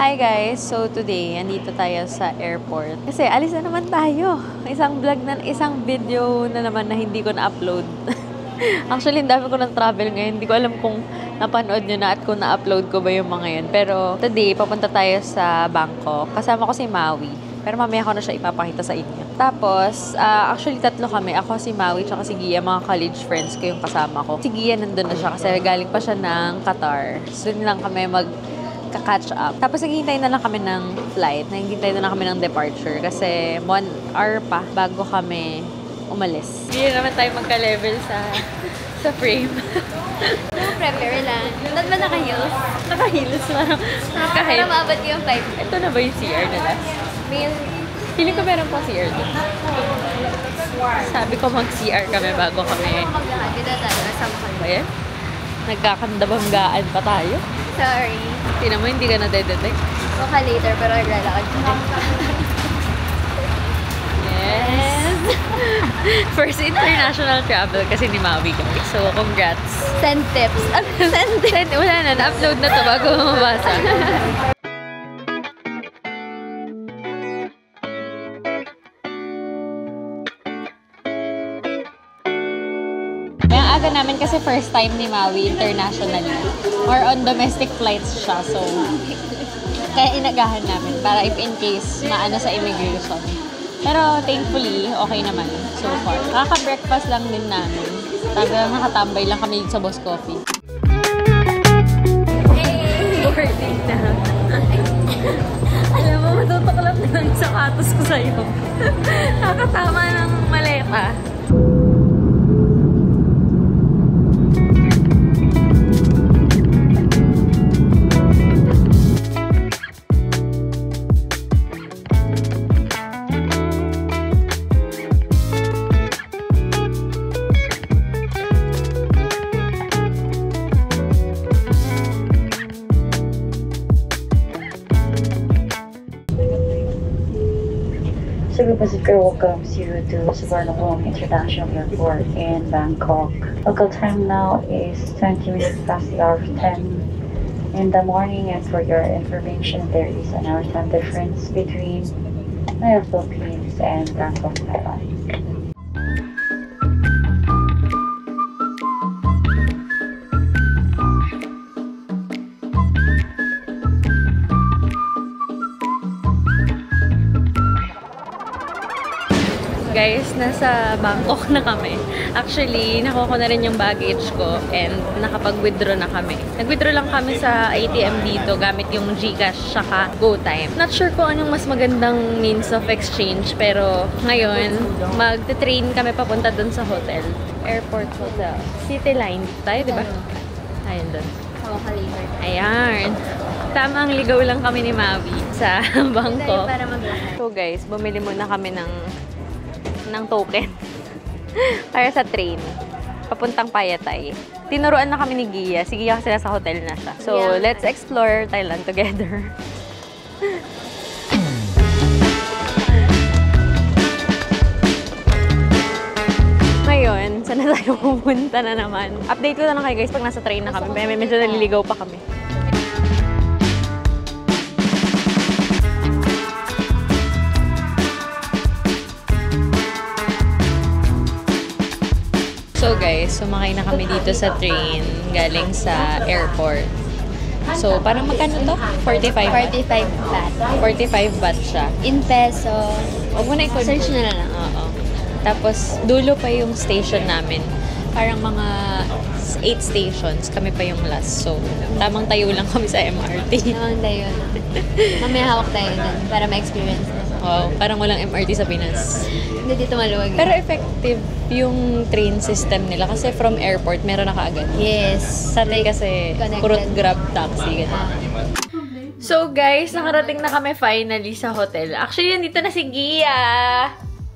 Hi guys! So today, andito tayo sa airport. Kasi alis na naman tayo. Isang video na naman na hindi ko na-upload. Actually, ang dami ko ng travel ngayon. Hindi ko alam kung napanood nyo na at kung na-upload ko ba yung mga yun. Pero today, papunta tayo sa Bangkok. Kasama ko si Maui. Pero mamaya ko na siya ipapakita sa inyo. Tapos, actually tatlo kami. Ako, si Maui, tsaka si Gia. Mga college friends ko yung kasama ko. Si Gia nandun na siya kasi galing pa siya ng Qatar. So, dun lang kami catch up. Tapos naghihintay na lang kami ng flight. Naghihintay na lang kami ng departure kasi 1 hour pa bago kami umalis. Hindi naman tayo magka-level sa frame. Prepare lang. Ba't ba naka-heels? Naka-heels lang. Para maabot ko yung 5. Ito na ba yung CR nila? Feeling ko meron pa CR dito. Sabi ko mag-CR kami bago kami. Maglakad. Dito tayo. Kasama ka. Ba yan? Nagkakandabanggaan pa tayo. Sorry. Tingnan mo, hindi ka na-detect. Baka later, pero naglalakad ko. Yes! First international travel kasi ni Maui guys. So, congrats. Send tips. Send tips. Wala na, na-upload na to bago mabasa. Aga namin kasi first time ni Maui internationally or on domestic flights siya, so kaya inagahan namin para if in case maano sa immigration. Pero thankfully, okay naman so far. Kaka-breakfast lang din namin. Nakatambay lang kami sa Boss Coffee. Boarding na. Alam mo, matutuklap na lang sa sapatos ko sa'yo. Nakatama ng maleta. Cebu Pacific welcomes you to Suvarnabhumi International Airport in Bangkok. Local time now is 20 minutes past the hour of 10 in the morning, and for your information, there is an hour time difference between Manila, Philippines and Bangkok, Thailand. Guys, nasa Bangkok na kami. Actually, nakuha ko na rin yung baggage ko and nakapag-withdraw na kami. Nag-withdraw lang kami sa ATM dito gamit yung GCash saka GoTime. Not sure kung anong mas magandang means of exchange, pero ngayon, mag-train kami papunta dun sa hotel. Airport Hotel. City Line tayo, di ba? Ayun dun. Ayan. Tamang ligaw lang kami ni Maui sa Bangkok. Para maglakad. So guys, bumili muna kami ng token para sa train papuntang Payatay. Tinuruan na kami ni Gia. Si Gia kasi nasa hotel na siya. So, yeah, let's explore Thailand together. Ngayon, saan na tayo pupunta na naman? Update ko na lang kayo guys pag nasa train na kami. Medyo naliligaw pa kami. So guys, sumakay na kami dito sa train galing sa airport. So, parang magkano to? 45 baht? 45 baht. 45 baht siya. In peso. Huwag mo na Search na lang. Oo. Tapos, dulo pa yung station namin. Parang mga 8 stations. Kami pa yung last. So, tamang tayo lang kami sa MRT. Tamang tayo na. Mamaya hawak tayo nun para ma-experience na. Wow, parang walang MRT sa Pinas. Hindi dito maluwag. Pero effective yung train system nila kasi from airport meron na kaagad. Yes. Sa atin kasi kurot grab taxi. So guys, nakarating na kami finally sa hotel. Actually, nandito na si Gia.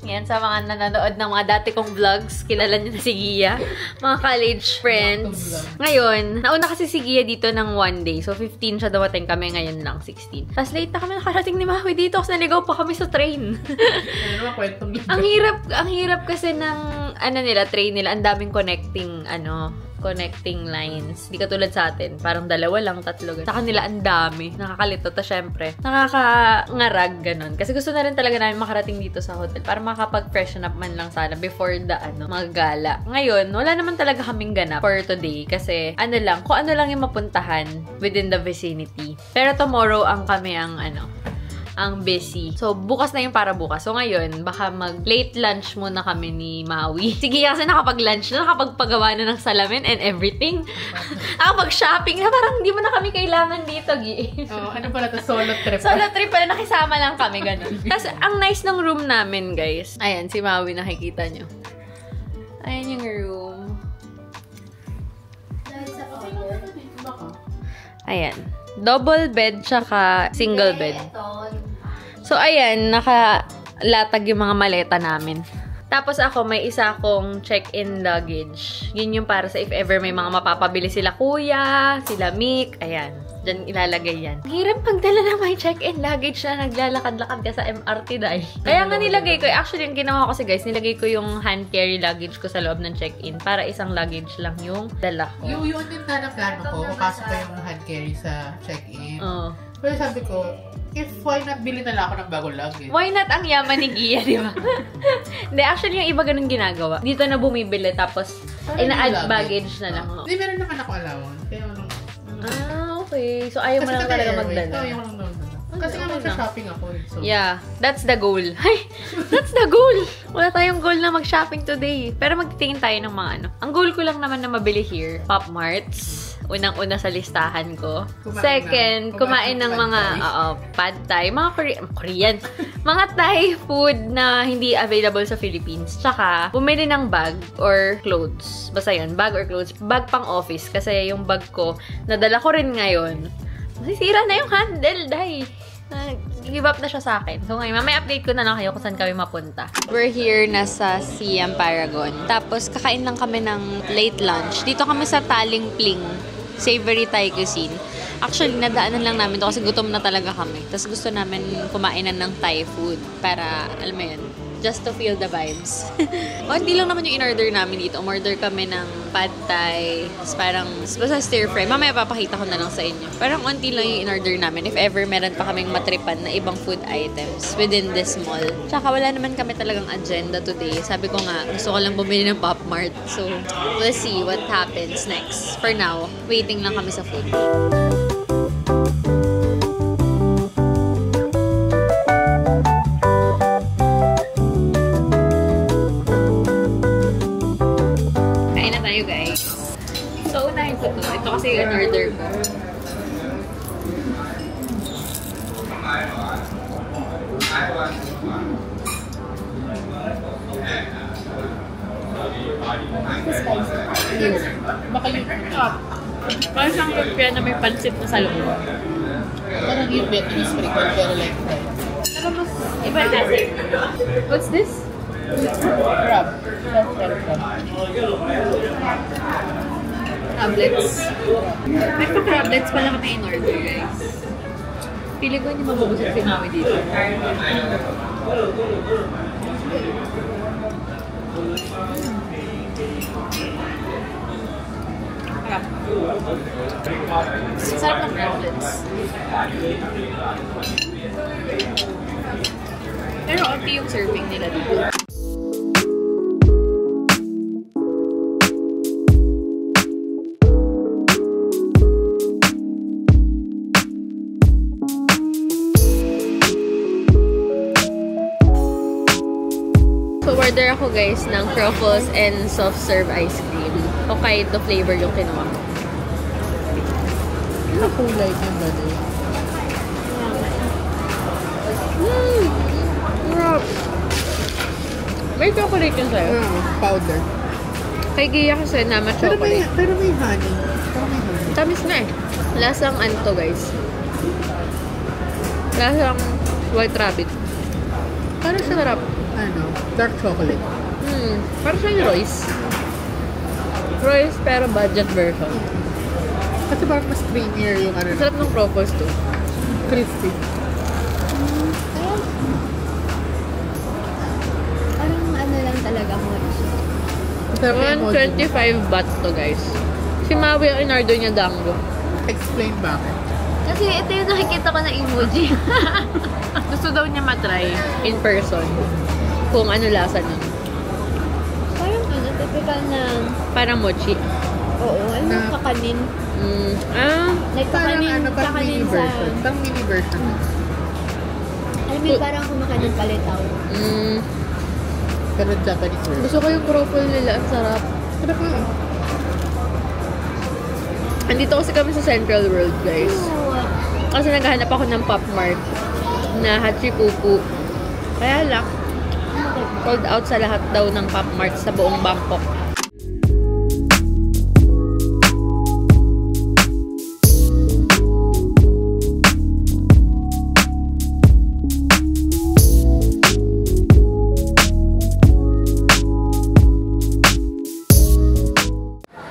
Yan, sa mga nanonood ng mga dati kong vlogs, kilala niyo na si Gia. Mga college friends. Ngayon, nauna kasi si Gia dito ng 1 day. So, 15 siya dawating kami, ngayon lang 16. Tapos late na kami nakarating ni Maui dito kasi naligaw pa kami sa train. Ano naman kwentong Ang hirap kasi ng ano nila, tray nila, ang daming connecting lines. Di katulad sa atin. Parang 2 lang, 3. Sa kanila, ang dami. Nakakalito. Ta syempre, nakakangarag, ganun. Kasi gusto na rin talaga namin makarating dito sa hotel para makapag-freshen up man lang sana before the, mga gala. Ngayon, wala naman talaga kaming ganap for today. Kasi, kung ano lang yung mapuntahan within the vicinity. Pero tomorrow, ang busy. So, bukas na yung para bukas. So, ngayon, baka mag-late lunch muna kami ni Maui. Sige, kasi nakapag-lunch na, nakapagpagawa na ng salamin and everything. Nakapag-shopping na, parang hindi mo na kami kailangan dito, Gi. Ano pala to? Solo trip. Solo trip pala, nakisama lang kami, ganun. Tapos, ang nice ng room namin, guys. Ayan, si Maui, nakikita nyo. Ayan yung room. Ayan. Double bed, tsaka single bed. So, ayan, nakalatag yung mga maleta namin. Tapos ako, may isa akong check-in luggage. Yun yung para sa if ever may mga mapapabili sila kuya, sila Mick, ayan. Diyan ilalagay yan. Hirap pagdala na may check-in luggage na naglalakad-lakad ka sa MRT dahil. Kaya nga nilagay ko. Actually, yung ginawa ko kasi guys, nilagay ko yung hand carry luggage ko sa loob ng check-in para isang luggage lang yung dala ko. Yun yung na plano ko, papasok ko yung hand carry sa check-in. Pero sabi ko, why not bili na lang ako ng bagong luggage? Why not ang yaman ni Gia, di ba? Hindi, actually, yung iba ganun ginagawa. Dito na bumibili, tapos ina-add baggage na lang. Hindi, meron naman ako allowance. Kaya Okay. So, ayaw mo lang talaga magdala. Ayaw mo lang magdala. Kasi nga mag-shopping ako. So. Yeah, that's the goal. Ay, that's the goal! Wala tayong goal na mag-shopping today. Pero magtitingin tayo ng mga Ang goal ko lang naman na mabili here, Pop Marts. Unang-una sa listahan ko. Second, kumain ng mga pad thai, mga Korean, mga Thai food na hindi available sa Philippines. Tsaka, bumili ng bag or clothes. Basta yun, bag or clothes. Bag pang office. Kasi yung bag ko, nadala ko rin ngayon. Masisira na yung handle, dahil give up na siya sa akin. So ngayon, may update ko na lang kayo kung saan kami mapunta. We're here na sa Siam Paragon. Tapos, kakain lang kami ng late lunch. Dito kami sa Taling Pling, Savory Thai Cuisine. Actually, nadaanan lang namin to kasi gutom na talaga kami. Tapos gusto namin kumainan ng Thai food para, alam mo yun, just to feel the vibes. Hindi lang naman yung in-order namin dito. Umorder kami ng pad thai. Parang, basta stir fry. Mamaya papakita ko na lang sa inyo. Parang konti lang yung in-order namin. If ever meron pa kaming matripan na ibang food items within this mall. Tsaka wala naman kami talagang agenda today. Sabi ko nga, gusto ko lang bumili ng Pop Mart. So, we'll see what happens next. For now, waiting lang kami sa food. Ito kasi yung order ko. Baka yung Parang siyang lumpia na may pansit na sa loob. parang yung Vietnamese sprinkle pero like that. Pero mas iba kasi. What's this? Crab. Tablets. May pa-tablets pala kami in-order, guys. Pili ko hindi mabubusog si Maui dito. Sarap ng tablets. Pero onti yung serving nila dito. Order ako guys ng truffles and soft serve ice cream. Hokkaido flavor yung kinuha ko. Ano kulay yung bali? Sarap! May chocolate yun sa'yo? Powder. Kay Gia kasi nama chocolate. Pero may honey. Tamis na eh. Lasang ano to guys. Lasang white rabbit. Parang sarap. Ano? Dark chocolate. Parang siyang Royce. Royce pero budget version. Kasi parang mas creamier yung ano. Sarap ng truffles to. Crispy. Parang ano lang talaga mo. Sarap yung emoji. 125 baht to, guys. Si Maui ang in-order niya dango. Explain bakit. Kasi ito yung nakikita ko na emoji. Gusto daw niya matry in person kung ano lasa nun. Parang ano, typical na... Parang mochi. Oo, ano Na- kakanin. Like Parang kakanin, parang mini kakanin sa... version. Parang mini version. Alam mo, parang kumakanin palitaw. Pero Japanese version. Gusto ko yung crumble nila. Ang sarap. Sarap nga eh. Andito kasi kami sa Central World, guys. Oo. Kasi naghahanap ako ng Pop Mart na Hachipupu. Kaya lang, sold out sa lahat daw ng Pop Mart sa buong Bangkok.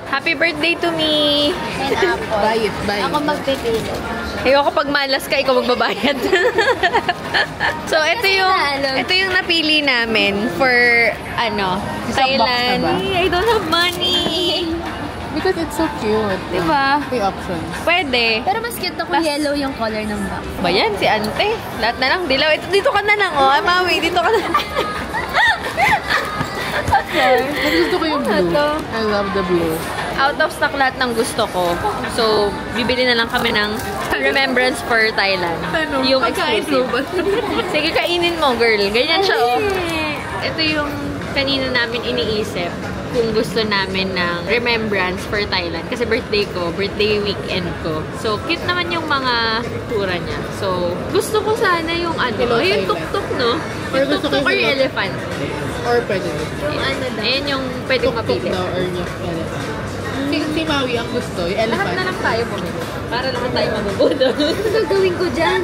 Happy birthday to me! And apple. Buy it. Ako magpipili. Ayoko pag malas ka, ikaw magbabayad. So, ito yung napili namin for, Isang box Thailand. na ba? I don't have money. Because it's so cute. Diba? May options. Pwede. Pero mas cute ako yellow yung color ng box. Ba yan, si ante? Lahat na lang, dilaw. Ito, dito ka na lang, oh. Mami, dito ka na. Mas gusto ko yung blue. to? I love the blue. Out of stock lahat ng gusto ko. So, bibili na lang kami ng Remembrance for Thailand. Yung exclusive. Sige, kainin mo, girl. Ganyan siya, oh. Ito yung kanina namin iniisip kung gusto namin ng Remembrance for Thailand. Kasi birthday ko, birthday weekend ko. So, cute naman yung mga tura niya. So, gusto ko sana yung Hello, yung Thailand. tuk-tuk, no? Or Yung gusto ko tuk-tuk or yung yung elephant. Or pwede din. Yung ano daw. Ayan yung pwedeng Tuk-tuk mapili. daw or yung elephant. Si Maui ang gusto, yung Lahat elephant. na lang tayo bumili. Para naman tayo mabubudol. Ano gagawin ko dyan?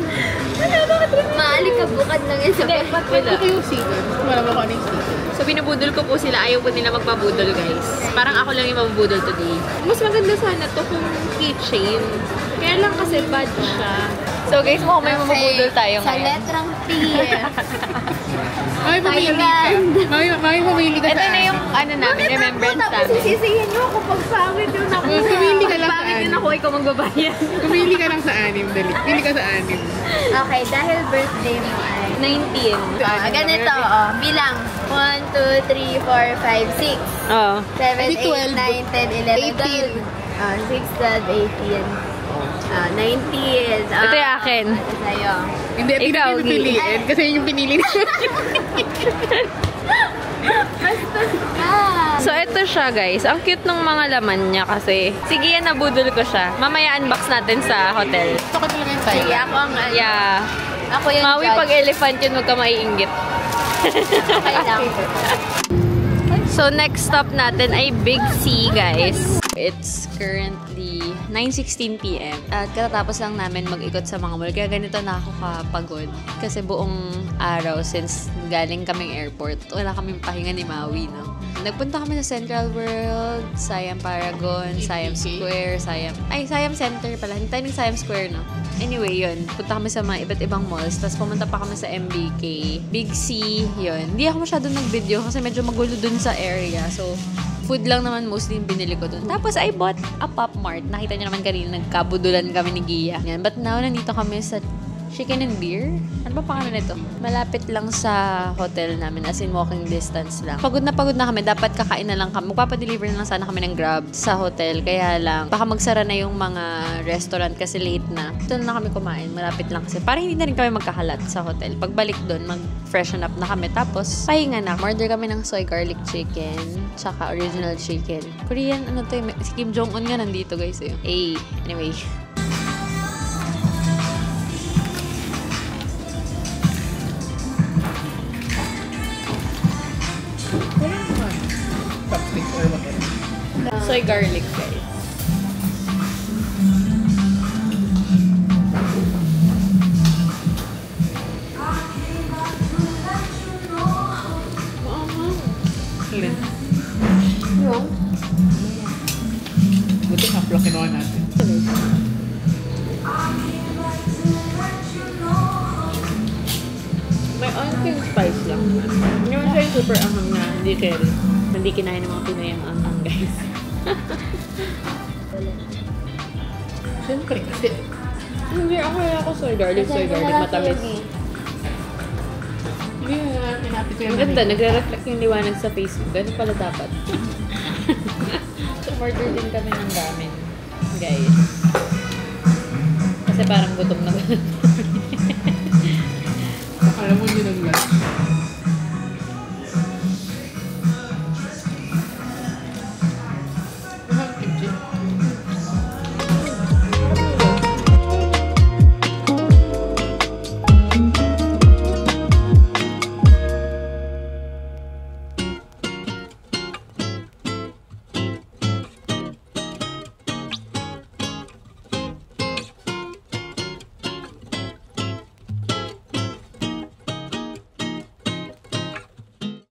Maalikabukad lang yan sa Hindi, backpack. wala. Ito yung season. Wala mo kung ano yung season. So, binubudol ko po sila. Ayaw po nila magpabudol, guys. Parang ako lang yung mabubudol today. Mas maganda sana to kung keychain. Kaya lang kasi bad siya. So, guys, mukhang may mabubudol tayo Sa ngayon. letrang P. May pumili ka. May pumili ka Ito sa na yung, namin, remembrance Tapos namin. sisisihin niyo ako pag pangit yun ako. Pumili ka lang sa Pangit yun anim. ako, ikaw magbabayad. Pumili ka lang sa anim. Dali. Pili ka sa anim. Okay, dahil birthday mo ay... 19. Ganito, bilang. 1, 2, 3, 4, 5, 6. Oo. 7, Edi 8, 9, 10, 11, 12. 6, 12, 18. 19. Ito yung akin. Ito sa'yo. Hindi, Ikaw, Ikaw, pipiliin. Kasi yun yung pinili na. So, ito siya, guys. Ang cute ng mga laman niya kasi. Sige, yan, nabudol ko siya. Mamaya unbox natin sa hotel. Gusto ko talaga yung Sige, Thailand. ako ang... Yeah. Ako yung Maui, judge. pag elephant yun, huwag ka maiinggit. Okay lang. So, next stop natin ay Big C, guys. It's currently 9:16 p.m. At katatapos lang namin mag-ikot sa mga mall. Kaya ganito na ako kapagod. Kasi buong araw since galing kaming airport, wala kaming pahinga ni Maui, no? Nagpunta kami sa Central World, Siam Paragon, Siam Square, Siam Center pala. Hindi tayo ng Siam Square, no? Anyway, yun. Punta kami sa mga iba't ibang malls. Tapos pumunta pa kami sa MBK. Big C, yun. Hindi ako masyado nag-video kasi medyo magulo dun sa area. So, food lang naman mostly yung binili ko dun. Tapos, I bought a Pop Mart. Nakita niyo naman kanina, nagkabudulan kami ni Gia. Yan. But now, nandito kami sa Chicken and Beer. Ano ba pangalan nito? Malapit lang sa hotel namin, as in walking distance lang. Pagod na kami. Dapat kakain na lang kami. Magpapadeliver na lang sana kami ng Grab sa hotel. Kaya lang, baka magsara na yung mga restaurant kasi late na. Ito na kami kumain. Malapit lang kasi. Para hindi na rin kami magkahalat sa hotel. Pagbalik doon, mag-freshen up na kami. Tapos, pahinga na. Order kami ng soy garlic chicken, tsaka original chicken. Korean, si Kim Jong-un nga nandito, guys. Anyway. Chopsticks or whatever. Soy garlic, guys. Alin? Yung? Buti hapla kinuha natin. May onting spice lang. Hindi mo siya yung super ahang na, hindi carry. Hindi kinain ng mga Pinoy ang anghang, guys. Siyempre, kasi Hindi, ako soy garlic, matamis. yeah, pinapit ko Ang ganda, nagre-reflect yung liwanag sa Facebook. Ganun pala dapat. So, order din kami ng ramen, guys. Kasi parang gutom na ganun.